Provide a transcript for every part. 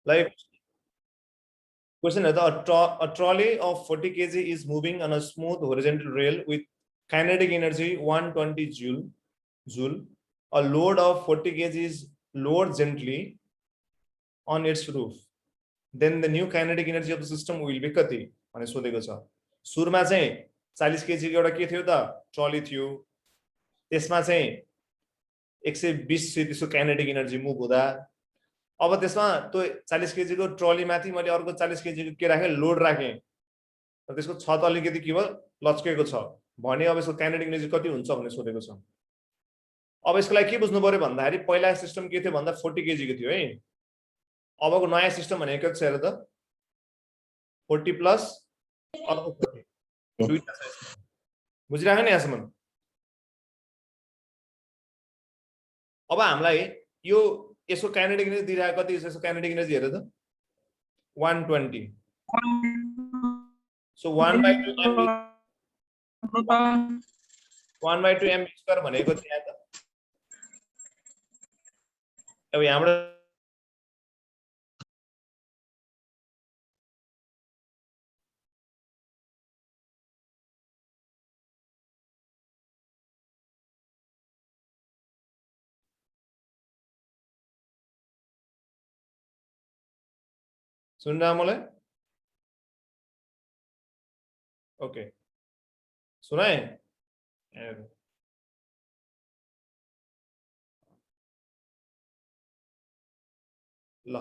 Like question is a trolley of 40 kg is moving on a smooth horizontal rail with kinetic energy 120 joule. A load of 40 kg is lowered gently on its roof. Then the new kinetic energy of the system will be कति भने सोधेको छ। सुरुमा चाहिँ 40 kg को एउटा के थियो त ट्रली थियो, त्यसमा चाहिँ 120 से त्यसको काइनेटिक एनर्जी मुभ हुँदा अब त्यसमा त्यो 40 kg को ट्रली माथि मैले अर्को 40 kg को के राखे लोड राखे र त्यसको छत अलिकति के भयो लचकेको छ भने अब यसको काइनेटिक एनर्जी कति हुन्छ भन्ने सोधेको छ। अब यसको लागि के बुझ्नु पर्यो भन्दाखेरि पहिला सिस्टम के थियो भन्दा 40 kg को थियो है। अबको नयाँ सिस्टम भनेको के छ हेर त 40 प्लस अर्को 40 दुईटा छ यसमा। बुझिराख्नु नि यहाँसम्म। अब हामीलाई यो यसको काइनेटिक एनर्जी दिइरहेको कति छ यसको काइनेटिक एनर्जी हेर त 120। सो 1/2 mv² भनेको चाहिँ यहाँ त अब यहाँबाट सुन रहा मलाई? ओके सुनाए ल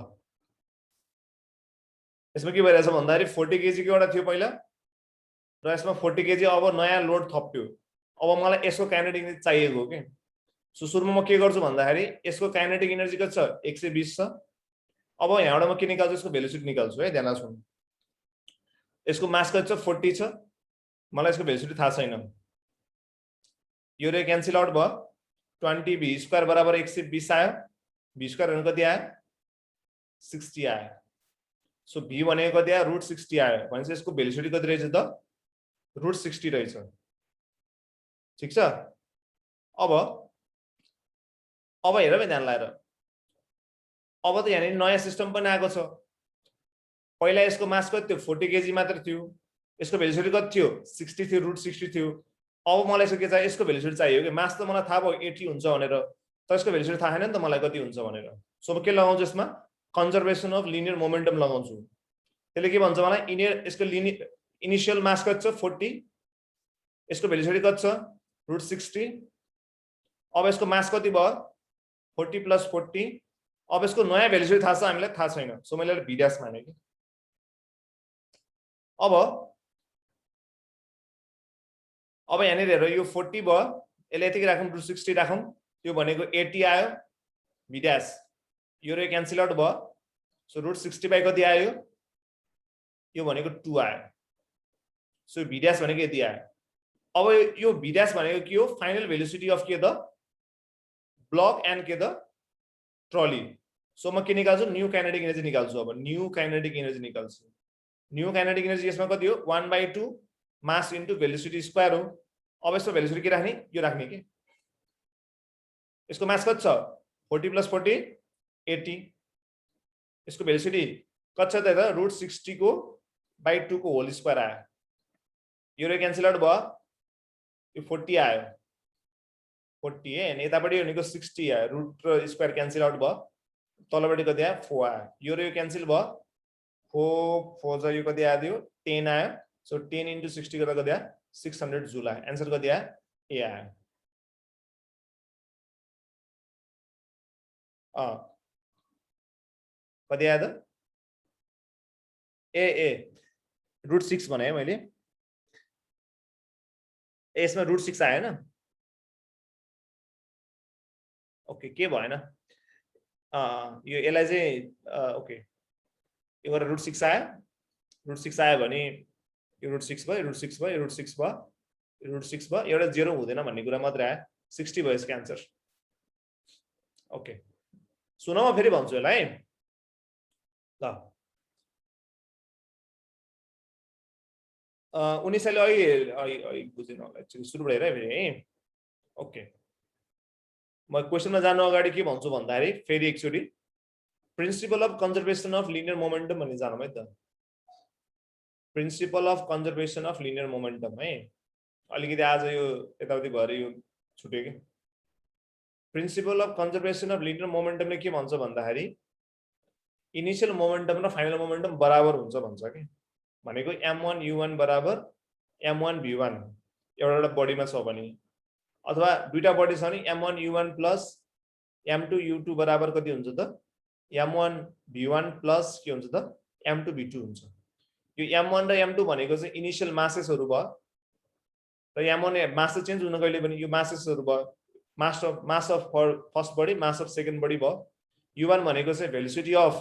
यसमा के भइरहेछ भन्दाखेरि 40 kg को एउटा थियो पहिला र यसमा 40 kg अब नयाँ लोड थप्यो। अब मलाई यसको काइनेटिक एनर्जी चाहिएको हो के। सो सुरुमा म के गर्छु भन्दाखेरि यसको काइनेटिक एनर्जी कति छ 120 छ। अब यहाँबाट म के निकाल्छु यसको भेलोसिटी निकाल्छु है, ध्यान सुन। यसको मास कति छ 40 छ, मलाई यसको भेलोसिटी थाहा छैन। यो रे क्यान्सल आउट भयो 20v² बराबर 120 आयो, v² भनेको कति आयो 60 आयो। सो v भनेको कति आयो √60 आयो भनेपछि यसको भेलोसिटी कति रहेछ त √60 रहेछ। ठीक छ। अब हेर बे ध्यान लाएर अब त यहाँ नयाँ सिस्टम पनि आएको छ। पहिला यसको मास कति थियो 40 kg मात्र थियो, यसको भेलोसिटी कति थियो 60 थियो √60 थियो। अब मलाई यसको के चाहियो यसको भेलोसिटी चाहियो कि मास त मलाई थाहा भयो 80 हुन्छ भनेर, तर यसको भेलोसिटी थाहा छैन नि त मलाई कति हुन्छ भनेर। सो म के लगाउँछु यसमा कन्जर्भेसन अफ लिनियर मोमेन्टम लगाउँछु। त्यसले के भन्छ मलाई यसको इनिशियल मास कति छ 40, यसको भेलोसिटी कति छ √60। अब यसको मास कति भयो 40 + 40। अब यसको नयाँ भेलोसिटी थाहा छ हामीलाई थाहा छैन। सो मैले v' माने कि। अब यहाँनिर हेर यो 40 भयो, यसले यतिकै राखौँ √60 राखौँ, त्यो भनेको 80 आयो v'। यो रे क्यान्सल आउट भयो। सो √60 कति आयो यो भनेको 2 आयो। सो v' भनेको यति आयो। अब यो v' भनेको के हो फाइनल भेलोसिटी अफ के द ब्लक एन्ड के द ट्रली। सो म के निकाल्छु न्यू काइनेटिक एनर्जी निकाल्छु। अब न्यू काइनेटिक एनर्जी निकाल्छु। न्यू काइनेटिक एनर्जी यसमा कति हो 1/2 मास इन्टु भेलोसिटी स्क्वायर हो। अब यसको भेलोसिटी के राख्ने यो राख्ने के। यसको मास कति छ 40 + 40 80। यसको भेलोसिटी कति छ त √60 को / 2 को होल स्क्वायर आयो। यो रे क्यान्सल आउट भयो, यो 40 आयो 40 है, अनि यतापट्टि भनेको 60 आयो, रुट र स्क्वायर क्यान्सल आउट भयो, तलपट्टि कति आयो 4 आयो। यो रे क्यान्सल भयो 4 चाहिँ यो कति आयो त्यो 10 आयो। सो 10 × 60 गर्दा कति आयो 600 जुल आयो। एन्सर कति आयो ए आयो। कति आयो त ए √6 भने है मैले, यसमा √6 आएन। ओके के भएन यो यसलाई चाहिँ ओके यो गरेर √6 आयो, √6 आयो भने यो √6 भयो, √6 भयो, √6 भयो, √6 भयो, एउटा 0 हुँदैन भन्ने कुरा मात्रै आयो। 60 भयो यसको आन्सर। ओके सुन म फेरि भन्छु यसलाई ल। उनीहरूले अहिले बुझेन होला एक्चुअली, सुरुबाट हेर है फेरि है। ओके म क्वेसनमा जानु अगाडि के भन्छु भन्दाखेरि फेरि एकचोटि principle of conservation of linear momentum भन्ने जानौँ है त principle of conservation of linear momentum है अलिकति आज यो यताउति भएर यो छुट्यो कि principle of conservation of linear मोमेन्टमले के भन्छ भन्दाखेरि इनिशियल मोमेन्टम र फाइनल मोमेन्टम बराबर हुन्छ भन्छ कि भनेको m1 u1 बराबर m1 v1 एउटा बडीमा छ भने अथवा दुईटा बडी छ भने m1 u1 plus m2 u2 बराबर कति हुन्छ त m1 v1 प्लस के हुन्छ त m2 v2 हुन्छ यो m1 र m2 भनेको चाहिँ इनिशियल मासेसहरु भयो र m1 मास चेन्ज हुन गइले पनि यो मासेसहरु भयो mass of first body mass of second body भयो u1 भनेको चाहिँ velocity of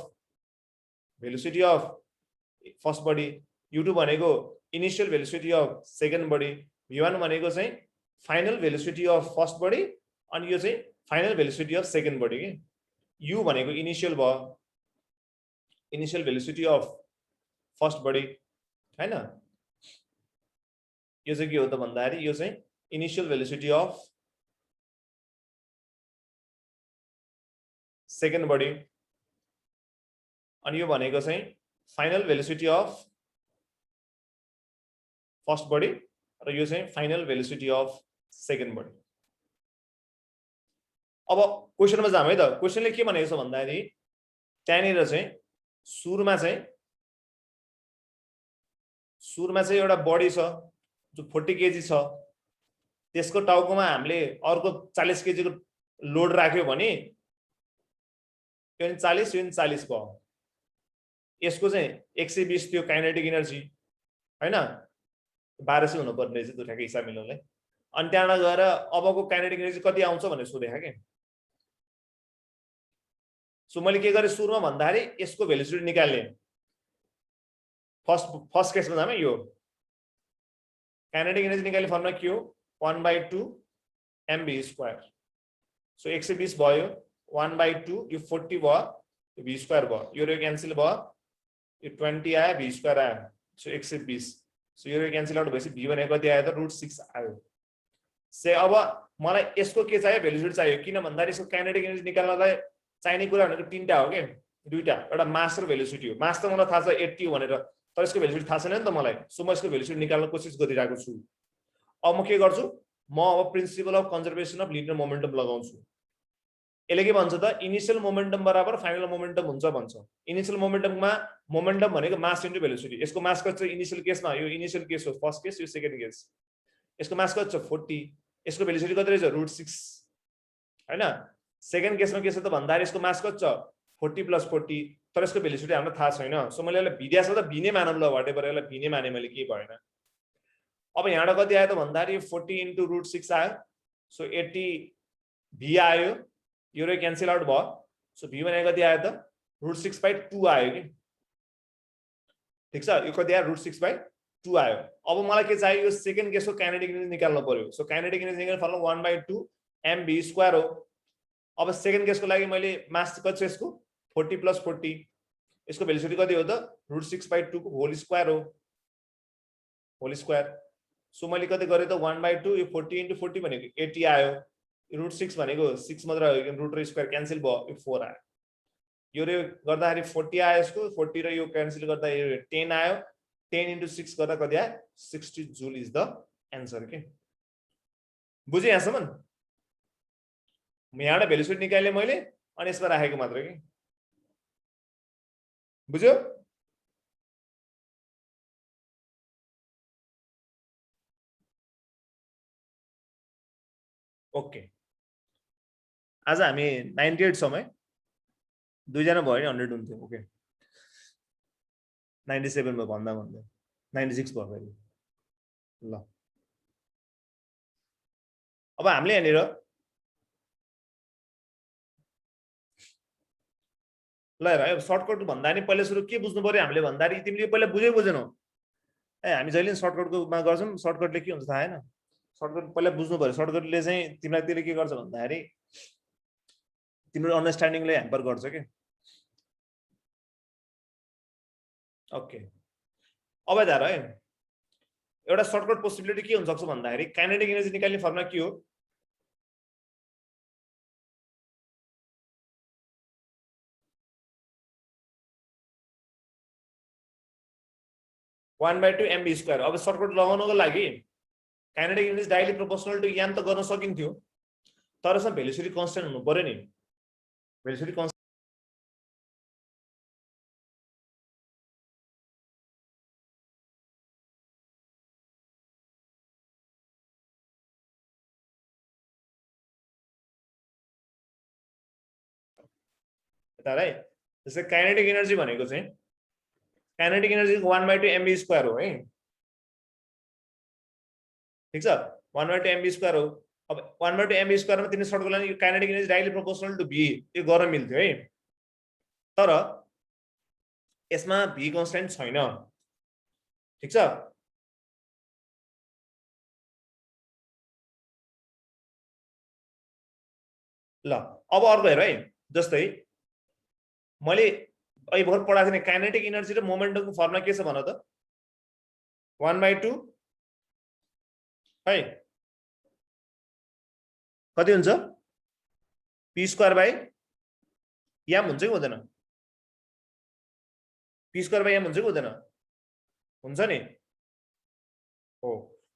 first body u2 भनेको initial velocity of second body v1 भनेको चाहिँ final velocity of first body अनि यो चाहिँ final velocity of second body के u भनेको इनिशियल भयो initial velocity of first body हैन यो चाहिँ के हो त भन्दाखेरि यो चाहिँ initial velocity of second body अनि यो भनेको चाहिँ final velocity of first body र यो चाहिँ final velocity of second body अब क्वेशनमा जाम है त क्वेशनले के भनेको छ भन्दाखेरि त्यहाँनिर चाहिँ सुरुमा चाहिँ एउटा बडी छ जो 40 केजी छ त्यसको टाउकोमा हामीले अर्को 40 केजी को लोड राख्यो भने यो 40 यो 40 भयो यसको चाहिँ 120 थियो काइनेटिक एनर्जी हैन 1200 हुनु पर्ने चाहिँ ठ्याक्कै हिसाब मिलाउनलाई अनि त्यहाँबाट गएर अबको काइनेटिक एनर्जी कति आउँछ भनेर सोधेको के सो मैले के गरे सुरुमा भन्दाखेरि यसको भेलोसिटी निकाल्ने फर्स्ट केसमा जाम यो काइनेटिक एनर्जी निकाल्ने फर्मुला के हो 1/2 mv²। सो 120 भयो 1/2 यो 40 भयो यो v² भयो यो क्यान्सल भयो यो 20 आयो v² आयो सो 120 सो यो क्यान्सल आउट भएपछि v भनेको कति आयो त √6 आयो से अब मलाई यसको के चाहियो भेलोसिटी चाहियो किन भन्दाखेरि यसको काइनेटिक एनर्जी निकाल्नलाई चाहिने कुरा भनेको तीनटा हो के दुईटा एउटा मास र भेलोसिटी हो मास त मलाई थाहा छ 80 हो भनेर तर यसको भेलोसिटी थाहा छैन नि त मलाई सो म यसको भेलोसिटी निकाल्न कोसिस गरिरहेको छु अब म के गर्छु म अब principal of conservation of linear momentum लगाउँछु यसले के भन्छ त इनिशियल मोमेन्टम बराबर फाइनल मोमेन्टम हुन्छ भन्छ इनिशियल मोमेन्टममा मोमेन्टम भनेको मास इन्टु भेलोसिटी यसको मास कति छ इनिशियल केसमा यो इनिशियल केस हो फर्स्ट केस यो सेकेन्ड केस यसको मास कति छ 40 यसको भेलोसिटी कति रहेछ √6 हैन सेकेन्ड केसमा के छ त भन्दाखेरि यसको मास कति छ 40 + 40 तर यसको भेलोसिटी हामीलाई थाहा छैन सो मैले यसलाई v ड्यास त v नै मानौँ ल व्हाटएभर यसलाई v नै माने मैले के भएन अब यहाँबाट कति आयो त भन्दाखेरि 40 * √6 आयो सो 80 v आयो यो रे क्यान्सल आउट भयो सो v भनेको कति आयो त √6/2 आयो कि ठीक छ यो कति आयो √6/2 आयो अब मलाई के चाहियो यो सेकेन्ड केसको काइनेटिक एनर्जी निकाल्न पर्यो सो काइनेटिक एनर्जी निकाल्न फर्मुला 1/2 mv² हो अब सेकेन्ड केसको लागि मैले मास कति छ यसको 40 + 40 यसको भेलोसिटी कति हो त √6/2 को होल स्क्वायर सो मैले कति गरे त 1/2 यो 40 * 40 भनेको 80 आयो √6 भनेको 6 मात्र आयो रुट र स्क्वायर क्यान्सल भयो यो 4 आयो यो रे गर्दाखेरि 40 आयो यसको 40 र यो क्यान्सल गर्दा यो 10 आयो 10 * 6 गर्दा कति आयो 60 जूल इज द आन्सर के बुझे यहाँसम्म म यहाँबाट भेलोसिटी निकाले मैले अनि यसमा राखेको मात्र के बुझ्यो ओके आज हामी 98 समय दुईजना भयो नि 100 हुन्थ्यो ओके 97 मा भन्दा 96 भयो फेरि ल अब हामीले यहाँनिर ल हेर सर्टकट भन्दा नि पहिला सुरु के बुझ्नु पर्यो हामीले भन्दाखेरि तिमीले पहिला बुझेनौ ए हामी जहिले सर्टकटकोमा गर्छौं सर्टकटले के हुन्छ थाहा हैन सर्टकट पहिला बुझ्नु पर्यो सर्टकटले चाहिँ तिमीलाई त्यसले के गर्छ भन्दाखेरि तिम्रो अन्डरस्ट्यान्डिङले ह्याम्पर गर्छ के ओके अब हेर है एउटा सर्टकट पोसिबिलिटी के हुन सक्छ भन्दाखेरि काइनेटिक एनर्जी निकाल्ने फर्मुला के हो 1/2 mv स्क्वायर। अब सर्टकट लगाउनको लागि kinetic energy directly proportional to याम त गर्न सकिन्थ्यो, तर यसमा भेलोसिटी कन्स्टेन्ट हुनु पर्यो नि। भेलोसिटी कन्स्टेन्ट है। जस्तै काइनेटिक एनर्जी भनेको चाहिँ काइनेटिक एनर्जी 1/2 mv स्क्वायर हो है, ठीक छ। 1/2 mv स्क्वायर हो। अब 1/2 mv स्क्वायर में तिमीले सर्टको लागि kinetic energy directly proportional to v यो गर्न मिल्थ्यो है, तर यसमा v कन्स्टेन्ट छैन, ठीक छ। ल अब अर्को हेर है, जस्तै मैले अहिले भर्खर पढाएको थिएँ काइनेटिक एनर्जी र मोमेन्टमको फर्मुला के छ भन त। 1/2 है कति हुन्छ p स्क्वायर बाइ याम हुन्छ कि हुँदैन? p स्क्वायर बाइ याम हुन्छ कि हुँदैन? हुन्छ नि हो।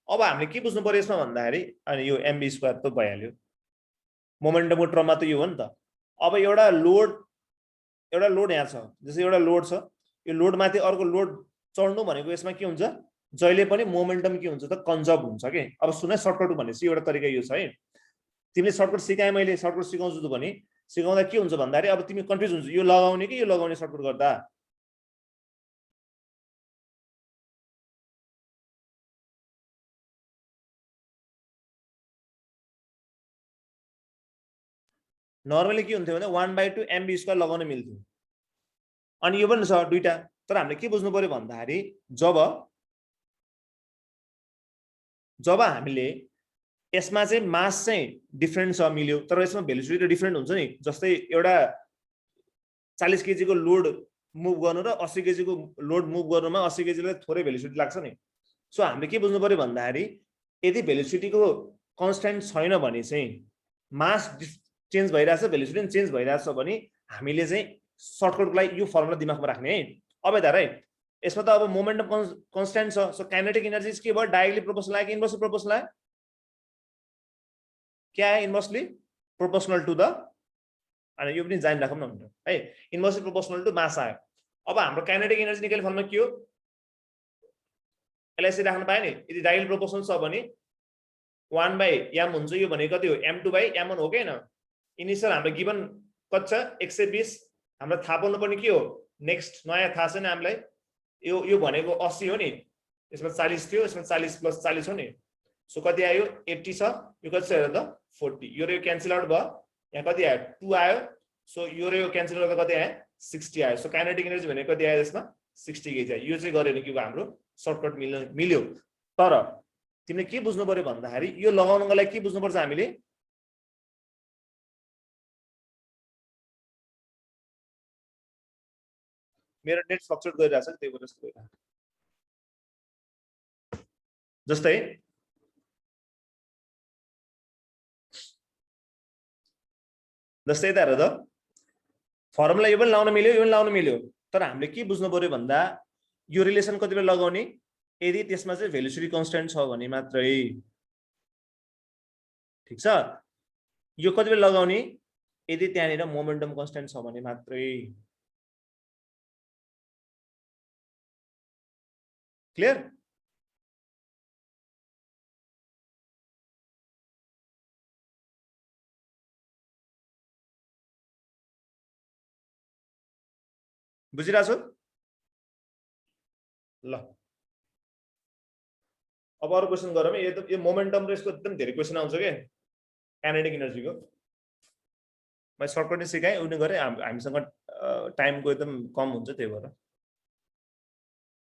अब हामीले के बुझ्नु पर्यो यसमा भन्दाखेरि अनि यो mv स्क्वायर त भइहाल्यो, मोमेन्टमको टर्ममा त यो हो नि त। अब एउटा लोड यहाँ छ, जस्तै एउटा लोड छ, यो लोड माथि अर्को लोड चढ्नु भनेको यसमा के हुन्छ, जहिले पनि मोमेन्टम के हुन्छ त कन्जर्भ हुन्छ के। अब सुन सर्टकट भनेपछि एउटा तरिका यो छ है, तिमीले सर्टकट सिकाए, मैले सर्टकट सिकाउँछु भने सिकाउँदा के हुन्छ भन्दाखेरि अब तिमी कन्फ्युज हुन्छ यो लगाउने कि यो लगाउने सर्टकट गर्दा। नर्मली के हुन्थ्यो भने 1/2 mv स्क्वायर लगाउन मिल्थ्यो, अनि यो पनि छ दुईटा। तर हामीले के बुझ्नु पर्यो भन्दाखेरि जब हामीले यसमा चाहिँ मास चाहिँ डिफरेन्ट छ मिल्यो, तर यसमा भेलोसिटी डिफरेन्ट हुन्छ नि। जस्तै एउटा 40 केजी को लोड मुभ गर्नु र 80 केजी को लोड मुभ गर्नुमा 80 केजीलाई थोरै भेलोसिटी लाग्छ नि। सो हामीले के बुझ्नु पर्यो भन्दाखेरि यदि भेलोसिटीको कन्स्टेन्ट छैन भने चाहिँ मास चेन्ज भइरहेछ, भेलोसिटी पनि चेन्ज भइरहेछ भने हामीले चाहिँ सर्टकटको लागि यो फर्मुला दिमागमा राख्ने है। अब हेर है, यसमा त अब मोमेन्टम कन्स्टेन्ट छ, सो काइनेटिक एनर्जी के भयो, डाइरेक्टली प्रोपोर्सनल आयो कि इन्भर्सली प्रोपोर्सनल आयो? क्या आयो? इन्भर्सली प्रोपोर्सनल टु द, अनि यो पनि जान राखौँ न है, इन्भर्सली प्रोपोर्सनल टु मास आयो। अब हाम्रो काइनेटिक एनर्जी निकाल्ने फर्मुला के हो, यसलाई राख्न पाए नि। यदि डाइरेक्टली प्रोपोर्सनल छ भने 1/m हुन्छ, यो भनेको कति हो, m2/m1 हो कि हैन। इनिशियल हाम्रो गिवन कति छ 120, हाम्रो थाहा पाउनु पर्ने के हो, नेक्स्ट नयाँ थाहा छैन हामीलाई, यो भनेको 80 हो नि, यसमा 40 थियो, यसमा 40 + 40 हो नि। सो कति आयो 80 छ, यो कति छ हेर त 40, यो र यो क्यान्सल आउट भयो, यहाँ कति आयो 2 आयो। सो यो र यो क्यान्सल गर्दा कति आयो 60 आयो। सो काइनेटिक एनर्जी भनेको कति आयो यसमा 60 केजी आयो। यो चाहिँ गर्यो भने के भयो, हाम्रो सर्टकट मिल्यो। तर तिमीले के बुझ्नु पर्यो भन्दाखेरि यो लगाउनको लागि के बुझ्नु पर्छ हामीले, मेरो नेट फ्लक्चुएट गरिरहेछ त्यही भएर यस्तो भइरहेछ। जस्तै त हेर त फर्मुला यो पनि लाउन मिल्यो, यो पनि लाउन मिल्यो, तर हामीले के बुझ्नु पर्यो भन्दा यो रिलेसन कति बेला लगाउने, यदि त्यसमा चाहिँ भेलोसिटी कन्स्टेन्ट छ भने मात्रै, ठीक छ। यो कति बेला लगाउने, यदि त्यहाँनिर मोमेन्टम कन्स्टेन्ट छ भने मात्रै। क्लियर? बुझिरहेछौ? ल अब अरू क्वेसन गरौँ। यो मोमेन्टम र यसको एकदम धेरै क्वेसन आउँछ के काइनेटिक एनर्जीको। मैले सर्टकट नै सिकाएँ, उनी गरेँ, हामीसँग टाइमको एकदम कम हुन्छ, त्यही भएर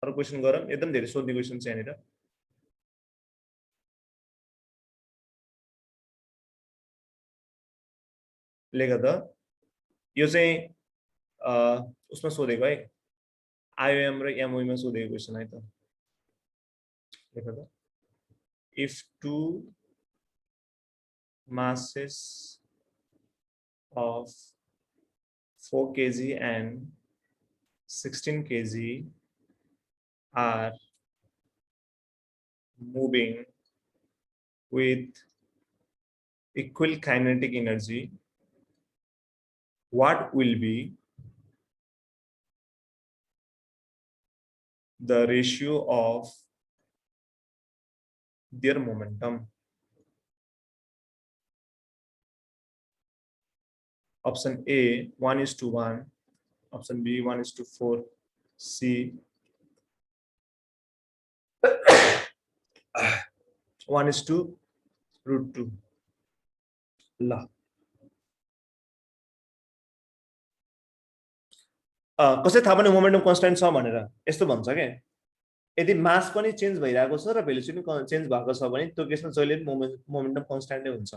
अरू क्वेसन गरौँ। एकदम धेरै सोध्ने क्वेसन छ यहाँनिर। लेख त यो चाहिँ उसमा सोधेको है, आइओएम र एमओईमा सोधेको क्वेसन है त। लेख त, if two masses of 4 kg and 16 kg are moving with equal kinetic energy, what will be the ratio of their momentum? Option A 1:1, option B 1:4, C 1:√2. ल कसै थाहा पनि मोमेन्टम कन्स्ट्यान्ट छ भनेर यस्तो भन्छ के यदि मास पनि चेन्ज भइरहेको छ र भेलोसिटी पनि चेन्ज भएको छ भने त्यो केसमा जहिले पनि मोमेन्टम कन्स्ट्यान्टै हुन्छ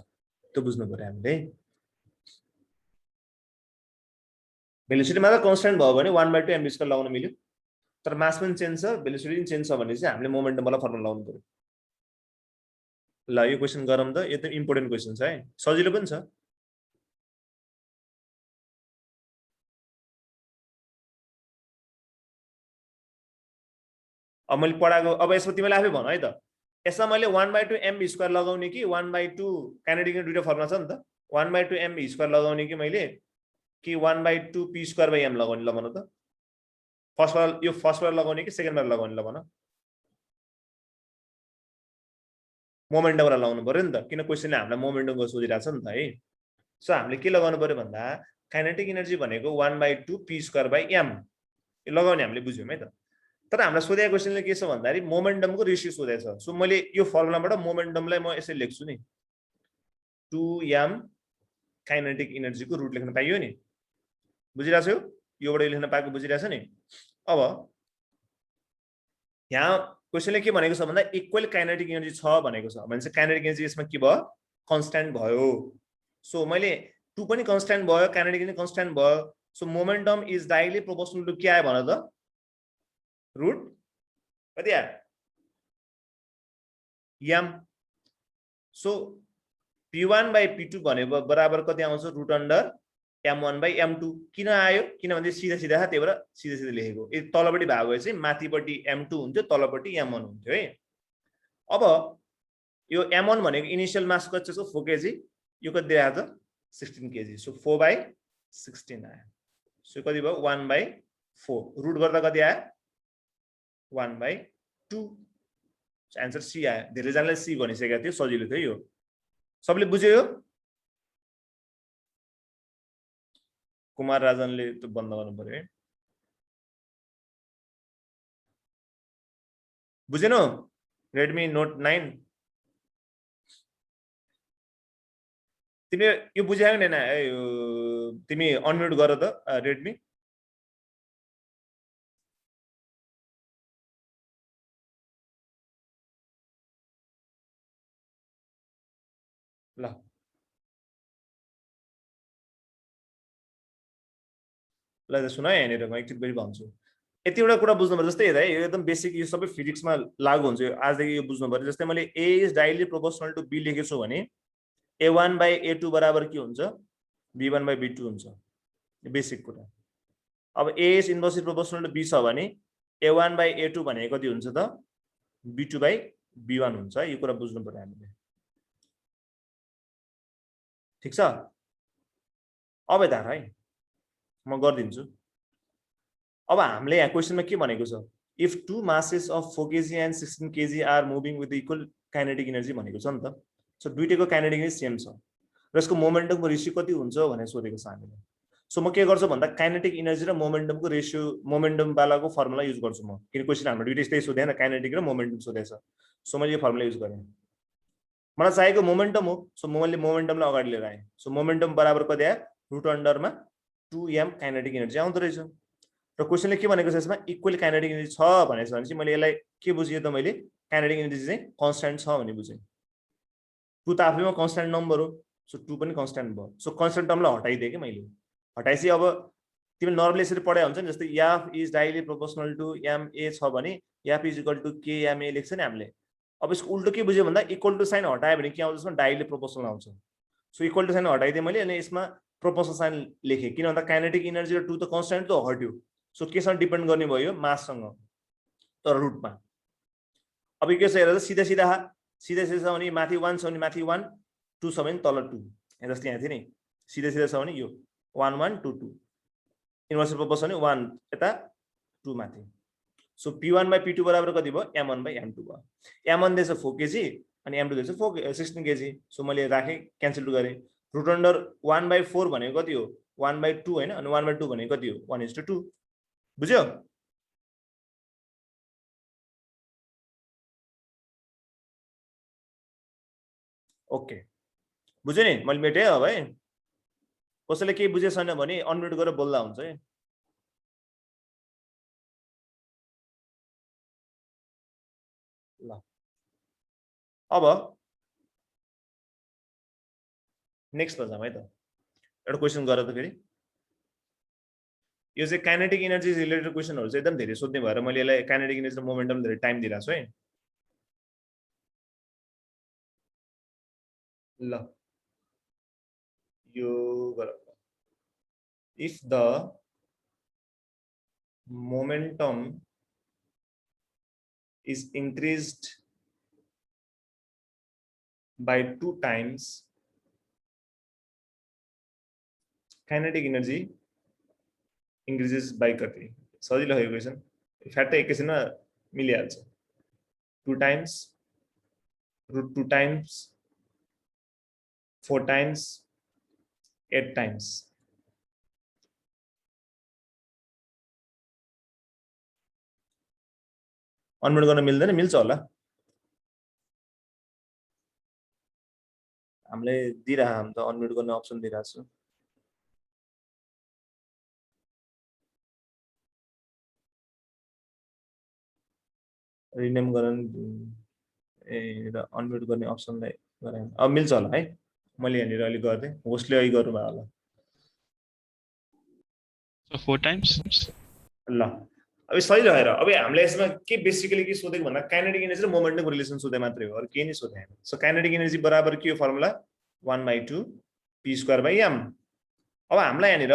त्यो बुझ्नु पर्यो हामीले भेलोसिटी मात्र कन्स्ट्यान्ट भयो भने 1/2 mv² लगाउन मिल्यो तर मास पनि चेन्ज छ भेलोसिटी पनि चेन्ज छ भने चाहिँ हामीले मोमेन्टम वाला फर्मुला लगाउनु पर्यो ल यो क्वेशन गरौँ त एकदम इम्पोर्टेन्ट क्वेशन छ है सजिलो पनि छ अब मैले पढाएको अब यसमा तिमीले आफै भन है त यसमा मैले 1/2 mv² लगाउने कि 1/2 काइनेटिक दुईटा फर्मुला छ नि त 1/2 mv² लगाउने कि मैले कि 1/2 p²/m लगाउने ल भन त फर्स्ट वाला लगाउने कि सेकेन्ड वाला लगाउने ल भन मोमेन्टम वाला लगाउनु पर्यो नि त किन क्वेशनले हामीलाई मोमेन्टमको सोधिरहेछ नि त है सो हामीले के लगाउनु पर्यो भन्दा काइनेटिक एनर्जी भनेको 1/2 p²/m यो लगाउने हामीले बुझ्यौं है त तर हामीलाई सोधेको क्वेशनले के छ भन्दाखेरि मोमेन्टमको रेशियो सोधेछ सो मैले यो फर्मुलाबाट मोमेन्टमलाई म यसरी लेख्छु नि 2m काइनेटिक एनर्जीको रुट लेख्न पाइयो नि बुझिरहेछौ योबाट लेख्न पाएको बुझिरहेछ नि अब यहाँ क्वेशनले के भनेको छ भन्दा इक्वल काइनेटिक एनर्जी छ भनेको छ भने चाहिँ काइनेटिक एनर्जी यसमा के भयो कन्स्ट्यान्ट भयो सो मैले 2 पनि कन्स्ट्यान्ट भयो काइनेटिक एनर्जी कन्स्ट्यान्ट भयो so momentum is directly proportional to के आयो भन त रूट कति आयो m सो p1/p2 भनेको बराबर कति आउँछ रुट अन्डर m1/m2 किन आयो किनभने सिधा सिधा त्यही भएर सिधा सिधा लेखेको यदि तलपट्टि भाग भए चाहिँ माथिपट्टि m2 हुन्थ्यो तलपट्टि m1 हुन्थ्यो है अब यो m1 भनेको इनिशियल मास कति छ 4 kg यो कति दिएको त 16 kg सो 4/16 आयो सो कति भयो 1/4 रुट गर्दा कति आयो 1/2 आन्सर सी आयो धेरैजनाले सी भनिसकेको थियो सजिलो थियो यो सबले बुझ्यो यो कुमार राजनले त बन्द गर्नु पर्यो है बुझेनौ रेडमी नोट 9 तिमी यो बुझ्यौ नि हैन तिमी अनम्युट गर त रेडमी ल ल सुन है यहाँनिर म एकचोटि फेरि भन्छु यति एउटा कुरा बुझ्नु पर्छ जस्तै हेर है यो एकदम बेसिक यो सबै फिजिक्समा लागु हुन्छ यो आजदेखि यो बुझ्नु पर्यो जस्तै मैले a is directly proportional to b लेखेको छु भने a1/a2 बराबर के हुन्छ b1/b2 हुन्छ यो बेसिक कुरा अब a is inversely proportional to b छ भने a1/a2 भनेको कति हुन्छ त b2/b1 हुन्छ यो कुरा बुझ्नु पर्यो हामीले ठीक छ अब यता है म गर्दिन्छु अब हामीले यहाँ क्वेशनमा के भनेको छ if two masses of 4 kg and 16 kg are moving with equal kinetic energy भनेको छ नि त सो दुईटैको काइनेटिक एनर्जी सेम छ र यसको मोमेन्टमको रेशियो कति हुन्छ भनेर सोधेको छ हामीले सो म के गर्छु भन्दा काइनेटिक एनर्जी र मोमेन्टमको रेशियो मोमेन्टम वालाको फर्मुला युज गर्छु म किन क्वेशन हाम्रो दुईटै त्यही सोधेन काइनेटिक र मोमेन्टम सोधेछ सो मैले यो फर्मुला युज गरेँ मलाई चाहिएको मोमेन्टम हो सो मैले मोमेन्टमलाई अगाडि लिएर आएँ सो मोमेन्टम बराबर कति आयो रुट अन्डरमा 2m काइनेटिक एनर्जी आउँदो रहेछ र क्वेशनले के भनेको छ यसमा इक्वल काइनेटिक एनर्जी छ भनेछ भने चाहिँ मैले यसलाई के बुझियो त मैले काइनेटिक एनर्जी चाहिँ कन्स्ट्यान्ट छ भन्ने बुझेँ 2 त आफैमा कन्स्ट्यान्ट नम्बर हो सो 2 पनि कन्स्ट्यान्ट भयो सो कन्स्ट्यान्ट टर्मलाई हटाइदिएँ कि मैले हटाएपछि अब तिमीले नर्मली यसरी पढाइ हुन्छ नि जस्तै f is directly proportional to ma छ भने f is equal to kma लेख्छ नि हामीले अब यसको उल्टो के बुझ्यो भन्दा इक्वल टु साइन हटायो भने के आउँछ डाइरेक्टली प्रोपोर्शनल आउँछ सो इक्वल टु साइन हटाइदिएँ मैले अनि यसमा प्रोपोर्शनल साइन लेखेँ किन भन्दा काइनेटिक एनर्जी र 2 त कन्स्ट्यान्ट त हट्यो सो केसँग डिपेन्ड गर्ने भयो माससँग तर रुटमा अब यो के छ हेर त सिधा सिधा छ भने माथि 1 छ भने माथि 1 2 छ भने तल 2 यहाँ जस्तै यहाँ थियो नि सिधा सिधा छ भने यो 1 1 2 2 इन्भर्स पर्पस छ भने 1 यता 2 माथि सो p1 by p2 बराबर कति भयो m1 by m2 भयो m1 दिएछ 4 kg अनि m2 दिएछ 16 kg सो मैले राखे क्यान्सल गरे रुट अन्डर 1 by 4 भनेको कति हो 1 by 2 हैन अनि 1 by 2 भनेको कति हो 1:2 बुझ्यो ओके बुझ्यो नि मैले मेटे अब है कसैले केही बुझे छैन भने अनम्युट गरेर बोल्दा हुन्छ है ल अब नेक्स्ट जाम है त एउटा क्वेशन गर त फेरि यो चाहिँ काइनेटिक एनर्जी रिलेटेड क्वेशनहरु चाहिँ एकदम धेरै सोध्ने भएर मैले यसलाई काइनेटिक एनर्जी र मोमेन्टम धेरै टाइम दिइराछु है ल यो गर if the momentum is increased by 2 times kinetic energy increases by कति सजिलो हो यो क्वेशन फ्याक्ट एकैछिनमा मिलिहाल्छ 2 times root 2 times 4 times 8 times unmute गर्न मिल्दैन मिल्छ होला हामीले दिइरहा हम त अनम्युट गर्ने अप्सन दिइरा छु रिनेम गर्न ए र अनम्युट गर्ने अप्सनलाई गराए अब मिल्छ होला है मैले यहाँनिर अलि गर्दै होस्टले अहिले गर्नु भयो होला So 4 times. ल अब सही रहेर अब हामीले यसमा के बेसिकली के सोधेको भन्दा काइनेटिक एनर्जी र मोमेन्टमको रिलेसन सोधे मात्रै हो अरु केही नै सोधे हैन सो काइनेटिक एनर्जी बराबर के हो फर्मुला 1/2 p²/m अब हामीलाई यहाँनिर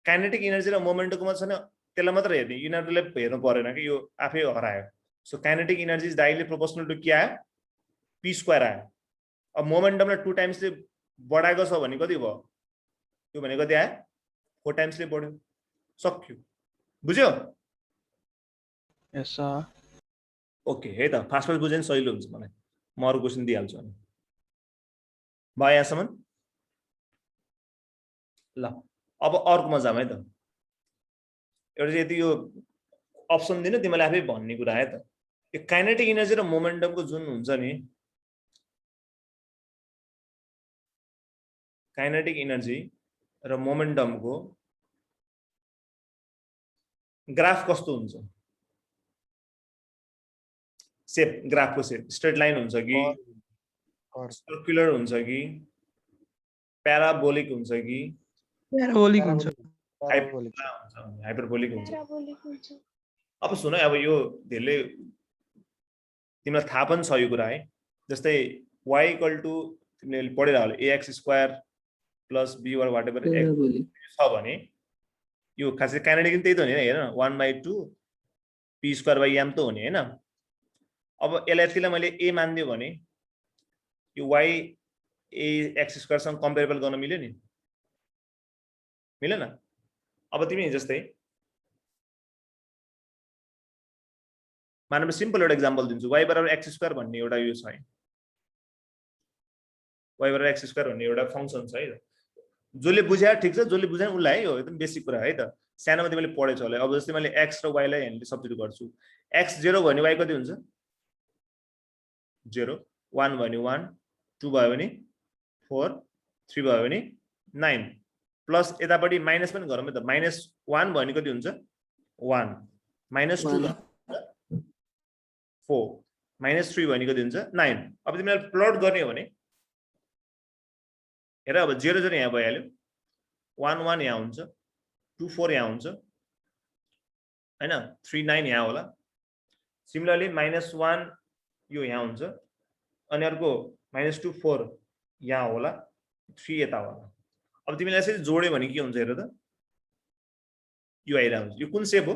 काइनेटिक एनर्जी र मोमेन्टमको छैन त्यसलाई मात्र हेर्ने यिनीहरुले हेर्नु परेन कि यो आफै हरायो so kinetic energy is directly proportional to के आयो p² आयो अब मोमेन्टमलाई 2 टाइम्सले बढाएको छ भने कति भयो त्यो भने कति आयो 4 टाइम्सले बढ्यो सक्यो बुझ्यो Yes, sir. ओके है त फास्ट फास्ट बुझ्यो भने सजिलो हुन्छ मलाई म अरु क्वेशन दिइहाल्छु अनि भयो यहाँसम्म ल अब अर्कोमा जाम है त एउटा चाहिँ यति यो अप्सन दिन तिमीलाई आफै भन्ने कुरा है त यो काइनेटिक एनर्जी र मोमेन्टमको जुन हुन्छ नि काइनेटिक एनर्जी र मोमेन्टमको ग्राफ कस्तो हुन्छ शेप ग्राफको शेप स्ट्रेट लाइन हुन्छ कि सर्कुलर हुन्छ कि प्याराबोलिक हुन्छ कि प्याराबोलिक हुन्छ हाइपरबोलिक हुन्छ अब सुन अब यो धेरै तिमीलाई थाहा पनि छ यो कुरा है जस्तै y = तिमीले पढिरा होला ax² + b or whatever x छ भने यो खासै काइनेटिक त्यही त हो नि हेर 1/2 p²/m त हो नि हैन अब यसलाई यतिलाई मैले a मान्दियो भने यो y ax² सँग कम्पेरेबल गर्न मिल्यो नि मिलेन अब तिमी जस्तै मानव सिम्पल एउटा एक्जाम्पल दिन्छु y = x² भन्ने एउटा यो छ है y = x² भन्ने एउटा फंक्सन छ है जसले बुझ्या ठीक छ जसले बुझेन उलाई है यो एकदम बेसिक कुरा है त सानोमा तिमीले पढेछौ होला अब जस्तै मैले x र y लाई हामीले सब्स्टिट्युट गर्छु x 0 भने y कति हुन्छ 0 1 भने 1 2 भयो भने 4 3 भयो भने 9 प्लस यतापटि माइनस पनि गरौँ है त -1 भने कति हुन्छ 1 -2 4 -3 भने कति हुन्छ 9 अब तिमीले प्लट गर्ने हो भने हेर अब 0 0 यहाँ भइहाल्यो 1 1 यहाँ हुन्छ 2 4 यहाँ हुन्छ हैन 3 9 यहाँ होला सिमिलरली -1 यो यहाँ हुन्छ अनि अर्को -2 4 यहाँ होला 3 यता होला अब तिमीले यसरी जोड्यो भने के हुन्छ हेर त यो आइरा हुन्छ यो कुन शेप हो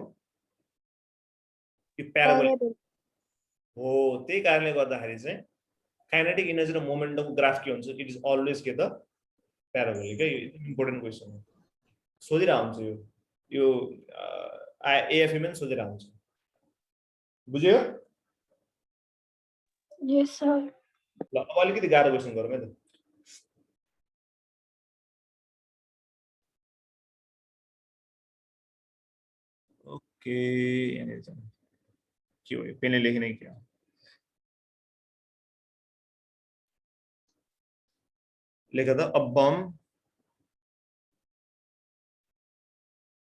यो प्याराबोलिक हो त्यही कारणले गर्दाखेरि चाहिँ काइनेटिक एनर्जी र मोमेन्टमको ग्राफ के हुन्छ इट इज अलवेज के त प्याराबोलिक है इम्पोर्टेन्ट क्वेसन हो सोधिरहेको हुन्छ यो एएफएम पनि सोधिरहेको हुन्छ बुझ्यो Yes, sir. ल अब अलिकति गाह्रो क्वेसन गरौँ है त ओके यहाँनिर चाहिँ के हो यो पेनले लेख्ने के हो लेख त अ बम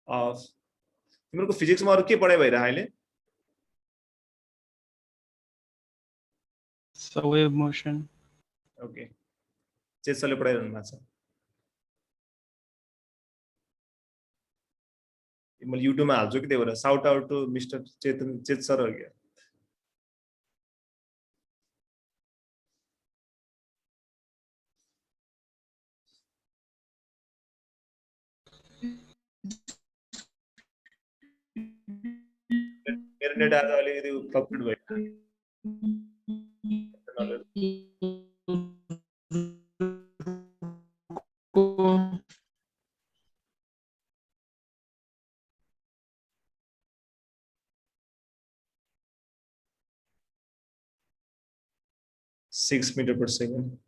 तिमीहरूको फिजिक्समा अरू के पढाइ भइरहेको अहिले So wave motion. ओके चेत सरले पढाइरहनु भएको छ मैले युट्युबमा हाल्छु कि त्यही भएर साउट आउट टु मिस्टर चेत सर हो क्या मेरो नेट आज अलिकति फ्लक्चुएट भयो 6 meter per second.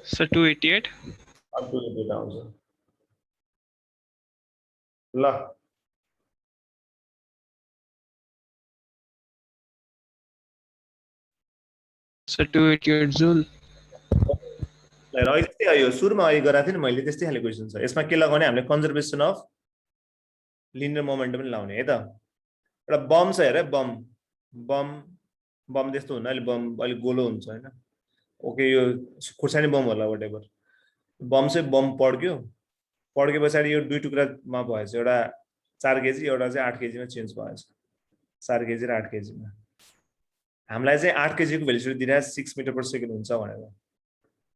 So 288. Up to the data. La. So 288 joule. त्यस्तै आयो सुरुमा अहिले गराएको थिएँ नि मैले त्यस्तै खाले क्वेसन छ यसमा के लगाउने हामीले कन्जर्भेसन अफ लिनियर मोमेन्टम पनि लाउने है त एउटा बम छ हेर बम बम बम त्यस्तो हुन्न अहिले बम अलि गोलो हुन्छ हैन ओके यो खुर्सानी बम होला व्हाटएभर बम चाहिँ बम पड्क्यो पछाडि यो दुई टुक्रामा भएछ एउटा 4 केजी एउटा चाहिँ 8 केजीमा चेन्ज भएछ 4 केजी र 8 केजीमा हामीलाई चाहिँ 8 केजीको भेलिडिटी दिइरा 6 मिटर पर सेकेन्ड हुन्छ भनेर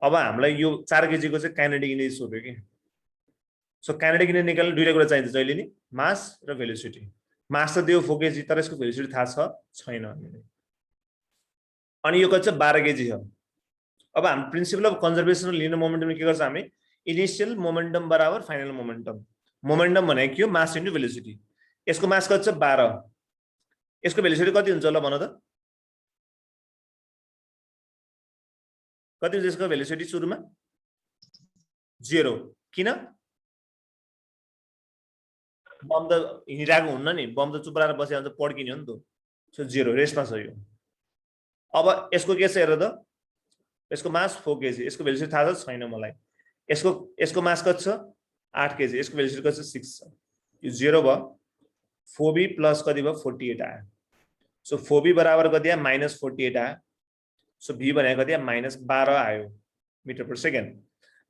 अब हामीलाई यो 4 केजीको चाहिँ काइनेटिक एनर्जी सोध्यो कि सो काइनेटिक एनर्जी निकाल्न दुईटा कुरा चाहिन्छ जहिले नि मास र भेलोसिटी मास त दियो 4 केजी तर यसको भेलोसिटी थाहा छैन अनि यो कति छ 12 केजी हो अब हामी principal of conservation linear momentum के गर्छ हामी इनिशियल मोमेन्टम बराबर फाइनल मोमेन्टम मोमेन्टम भनेको के हो मास इन्टु भेलोसिटी यसको मास कति छ 12 यसको भेलोसिटी कति हुन्छ ल भन त कति हुन्छ यसको भेलोसिटी सुरुमा 0 किन बम त हिँडिरहेको हुन्न नि बम त चुप रहेर बसेको हुन्छ पड्किने हो नि त सो 0 रेस्टमा छ यो अब यसको के छ हेर त यसको मास 4 केजी यसको भेलोसिटी थाहा छैन मलाई यसको मास कति छ 8 केजी यसको भेलोसिटी कति छ 6 छ यो 0 भयो 4b प्लस कति भयो 48 आयो सो 4b बराबर कति आयो -48 आयो सो v भनेको कति आयो -12 आयो मिटर पर सेकेन्ड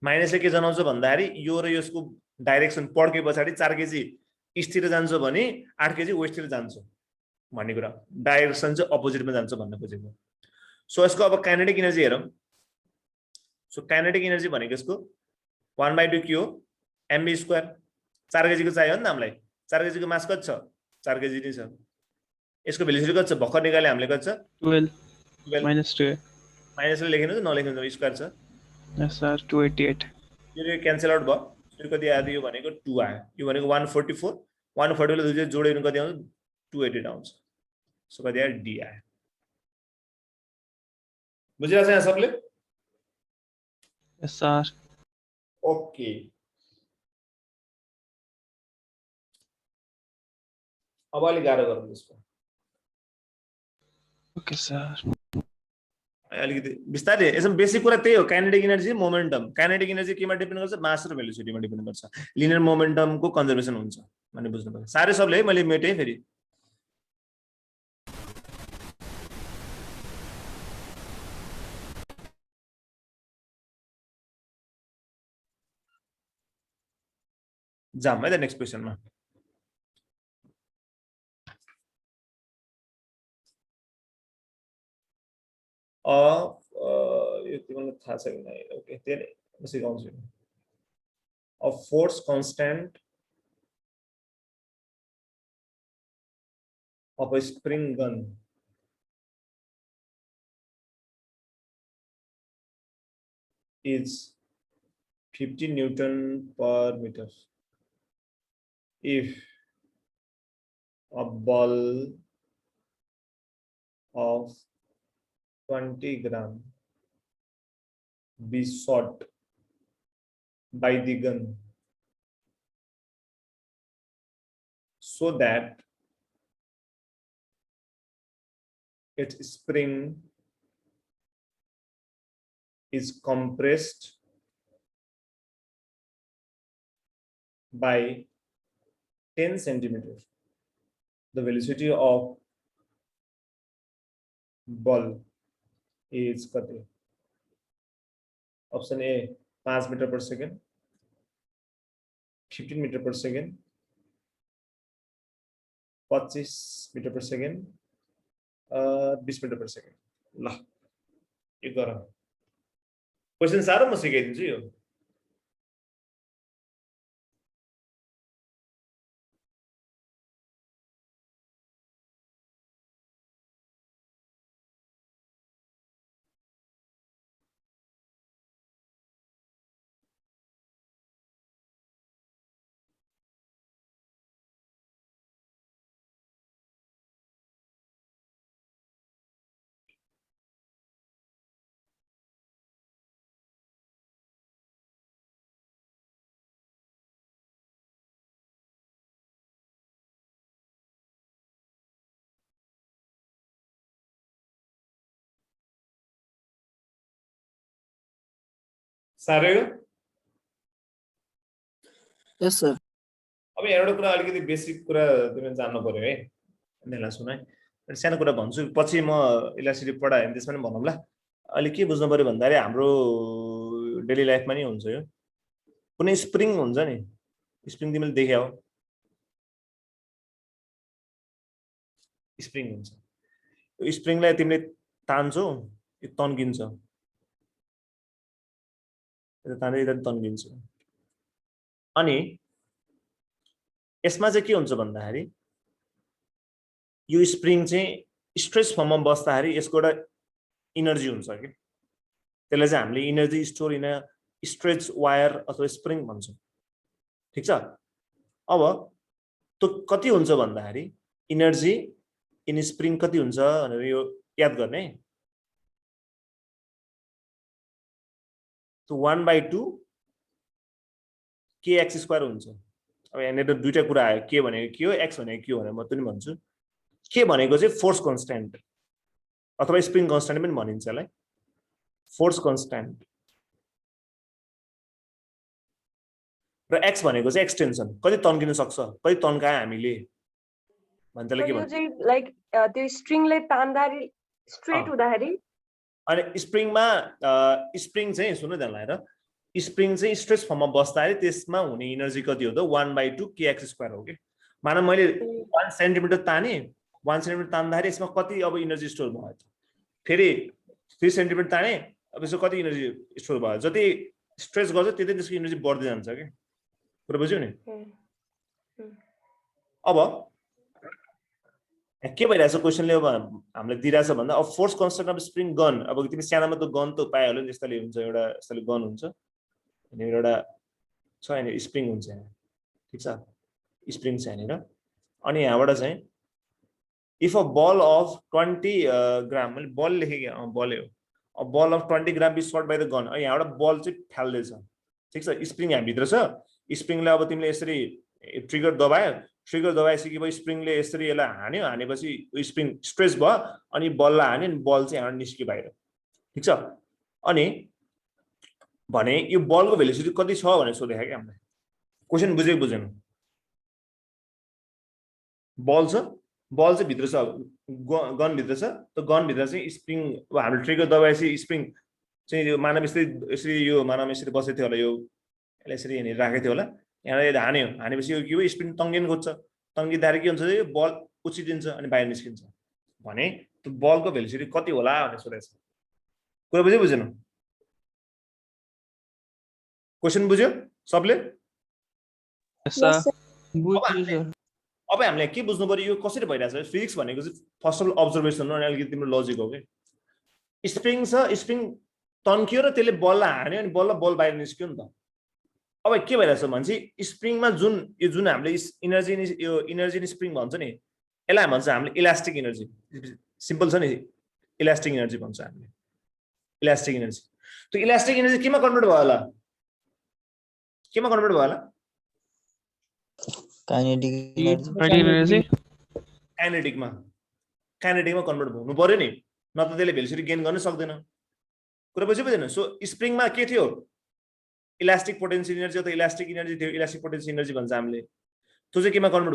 माइनसले के जनाउँछ भन्दाखेरि यो र यसको डाइरेक्सन पड्के पछाडि 4 केजी इस्टतिर जान्छ भने 8 केजी वेस्टतिर जान्छ भन्ने कुरा डाइरेक्सन चाहिँ अपोजिटमा जान्छ भन्न खोजेको सो यसको अब काइनेटिक एनर्जी हेरौँ सो काइनेटिक एनर्जी भनेको यसको 1/2 के हो mv² 4 केजीको चाहियो नि त हामीलाई 4 केजीको मास कति छ 4 केजी नै छ यसको भेलोसिटी कति छ भर्खर निकाले हामीले कति छ 12 minus 2. माइनसले लेख्नु त नलेख्नु स्क्वायर छ Yes sir, 288. यो क्यान्सल आउट भयो यो कति आयो यो भनेको 2 आयो यो भनेको 144 140 ले दुई जोडेर कति आउँछ 288 आउँछ सो कति आयो डी आयो बुझिरहेछ यहाँ सबले Yes sir. ओके अब अलि गाह्रो गरौँ त्यसको Okay sir. अलिकति बिस्तारै यसमा बेसिक कुरा त्यही हो kinetic energy momentum kinetic energy केमा डिपेन्ड गर्छ मास र भेलोसिटीमा डिपेन्ड गर्छ लिनियर मोमेन्टमको कन्जर्भेसन हुन्छ भन्ने बुझ्नु पर्छ सारै सबले है मैले मेटे फेरि जाम है त नेक्स्ट क्वेशनमा यो तिमीलाई थाहा छ कि नै ओके त्यसले म सिकाउँछु a force constant of a spring gun is 50 Newton per meter if a ball of 20 gram be shot by the gun so that its spring is compressed by 10 centimeters. The velocity of ball is kati? Option A 5 meter per second, 15 meter per second, 25 meter per second, 20 meter per second. ल यो गर question सारो म सिकाइदिन्छु यो सारो यो Yes, sir. अब एउटा कुरा अलिकति बेसिक कुरा तिमीले जान्नु पर्यो है नेला सुन है सानो कुरा भन्छु पछि म इलास्टिसिटी पढाएँ भने त्यसमा पनि भनौँ ल अहिले के बुझ्नु पर्यो भन्दाखेरि हाम्रो डेली लाइफमा नि हुन्छ यो कुनै स्प्रिङ हुन्छ नि स्प्रिङ तिमीले देख्यौ स्प्रिङ हुन्छ यो स्प्रिङलाई तिमीले तान्छौ यो तन्किन्छ यो तान्दै तन्किन्छ अनि यसमा चाहिँ के हुन्छ भन्दाखेरि यो स्प्रिङ चाहिँ स्ट्रेच फर्ममा बस्दाखेरि यसको एउटा इनर्जी हुन्छ कि त्यसलाई चाहिँ हामीले energy store in stretch wire अथवा स्प्रिङ भन्छौँ ठिक छ अब त्यो कति हुन्छ भन्दाखेरि इनर्जी इन स्प्रिङ कति हुन्छ भनेर यो याद गर्ने त्यो 1/2 kx² हुन्छ अब यहाँनिर दुईटा कुरा आयो के भनेको के हो एक्स भनेको के हो भनेर म पनि भन्छु के भनेको चाहिँ फोर्स कन्स्ट्यान्ट अथवा स्प्रिङ कन्स्ट्यान्ट पनि भनिन्छ यसलाई फोर्स कन्स्ट्यान्ट र एक्स भनेको चाहिँ एक्सटेन्सन कति तन्किन सक्छ कति तन्काए हामीले भन्दै के भन्छ लाइक त्यो स्ट्रिङले तान्दाखेरि स्ट्रेट हुँदाखेरि अनि स्प्रिङमा स्प्रिङ चाहिँ सुन्नु ध्यान लाएर स्प्रिङ चाहिँ स्ट्रेच फर्ममा बस्दाखेरि त्यसमा हुने इनर्जी कति हो त 1/2 kx² हो कि मानव मैले 1 सेन्टिमिटर ताने 1 सेन्टिमिटर तान्दाखेरि यसमा कति अब इनर्जी स्टोर भयो फेरि 3 सेन्टिमिटर ताने अब यसको कति इनर्जी स्टोर भयो जति स्ट्रेच गर्छ त्यति त्यसको इनर्जी बढ्दै जान्छ के कुरा बुझ्यौ नि अब के भइरहेछ क्वेशनले अब हामीलाई दिइरहेछ भन्दा अब force constant of spring gun अब तिमी सानामा त गन त पाइहाल्यो नि यस्तैले हुन्छ एउटा यस्तैले गन हुन्छ अनि एउटा छ यहाँनिर स्प्रिङ हुन्छ यहाँ ठिक छ स्प्रिङ छ यहाँनिर अनि यहाँबाट चाहिँ if a ball of 20 gram मैले बल लेखेँ बलै हो अब ball of 20 gram B shot by the gun यहाँबाट बल चाहिँ फ्याल्दैछ ठिक छ स्प्रिङ यहाँभित्र छ स्प्रिङलाई अब तिमीले यसरी ट्रिगर दबाएपछि स्प्रिङले यसरी यसलाई हान्यो हानेपछि स्प्रिङ स्ट्रेच भयो अनि बललाई हान्यो अनि बल चाहिँ यहाँबाट निस्क्यो बाहिर ठिक छ अनि भने यो बलको भेलोसिटी कति छ भनेर सोधेको क्या हामीले क्वेशन बुझेको बुझेन बल चाहिँ भित्र छ गन भित्र छ त गन भित्र चाहिँ स्प्रिङ अब हामीले ट्रिगर दबाएपछि स्प्रिङ चाहिँ यो मानव यसरी यो मानव यसरी बसेको थियो होला यो यसरी यहाँनिर राखेको थियो होला यहाँ हान्यो हानेपछि यो के हो स्प्रिङ तङ्गिन खोज्छ तङ्गिँदाखेरि के हुन्छ यो बल उछिटिन्छ अनि बाहिर निस्किन्छ भने त्यो बलको भेलोसिटी कति होला भनेर सोधेको छ कुरा बुझ्यो बुझेन क्वेशन बुझ्यो सबले Yes, sir. बुझ्यो सर अब हामीले के बुझ्नु पर्यो यो कसरी भइरहेछ फिजिक्स भनेको चाहिँ फर्स्ट अफ अब्जर्भेसन हो अनि अलिकति तिम्रो लजिक हो कि स्प्रिङ छ स्प्रिङ तन्कियो र त्यसले बललाई हान्यो अनि बल बाहिर निस्क्यो नि त अब के भइरहेछ भने स्प्रिङमा जुन हामीले इनर्जी स्प्रिङ भन्छ नि यसलाई भन्छ हामीले इलास्टिक इनर्जी सिम्पल छ नि इलास्टिक इनर्जी भन्छ हामीले इलास्टिक इनर्जी त्यो इलास्टिक इनर्जी केमा कन्भर्ट भयो होला काइनेटिक energy. काइनेटिकमा कन्भर्ट हुनु पर्यो नि न त त्यसले भेलोसिटी गेन गर्न सक्दैन कुरा बुझेन सो स्प्रिङमा के थियो इलास्टिक पोटेन्शियल इनर्जी अथवा इलास्टिक इनर्जी थियो इलास्टिक पोटेन्शियल इनर्जी भन्छ हामीले त्यो चाहिँ केमा कन्भर्ट